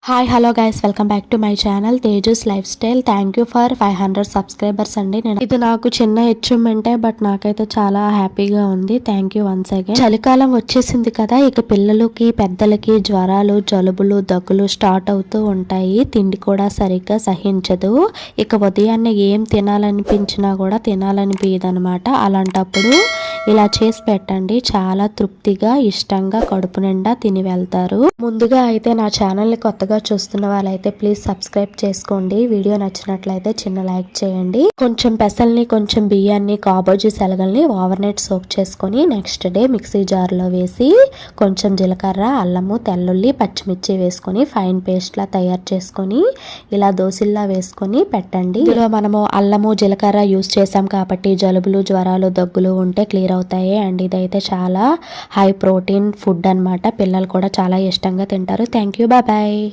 Hi hello guys welcome back to my channel Tejas life style. Thank you for 500 subscribers అండి. ఇది నాకు చిన్న అచీవ్మెంటే, but నాకైతే చాలా హ్యాపీగా ఉంది. Thank you once again. చలికాలం వచ్చేసింది కదా, ఇక పిల్లలకి పెద్దలకి జ్వరాలు జలుబులు దగ్గులు స్టార్ట్ అవుతూ ఉంటాయి. తిండి కూడా సరిగ్గా సహించదు. ఇక ఉదయాన్నే ఏం తినాలనిపించినా కూడా తినాలనిపించదనమాట. అలాంటప్పుడు ఇలా చేసి పెట్టండి, చాలా తృప్తిగా ఇష్టంగా కడుపు నిండా తిని వెళ్తారు. ముందుగా అయితే నా ఛానల్ని కొత్తగా చూస్తున్న వాళ్ళైతే ప్లీజ్ సబ్స్క్రైబ్ చేసుకోండి. వీడియో నచ్చినట్లయితే చిన్న లైక్ చేయండి. కొంచెం పెసల్ని కొంచెం బియ్యాన్ని కాబోజీ శనగల్ని ఓవర్ నైట్ సోక్ చేసుకొని నెక్స్ట్ డే మిక్సీ జార్లో వేసి కొంచెం జీలకర్ర అల్లము తెల్లుల్లి పచ్చిమిర్చి వేసుకొని ఫైన్ పేస్ట్లా తయారు చేసుకొని ఇలా దోశల్లా వేసుకొని పెట్టండి. ఇందులో మనము అల్లము జీలకర్ర యూస్ చేసాం కాబట్టి జలుబులు జ్వరాలు దగ్గులు ఉంటే క్లియర్ అవుతాయి. అండ్ ఇదైతే చాలా హై ప్రోటీన్ ఫుడ్ అన్నమాట. పిల్లలు కూడా చాలా ఇష్టంగా తింటారు. Thank you, bye bye.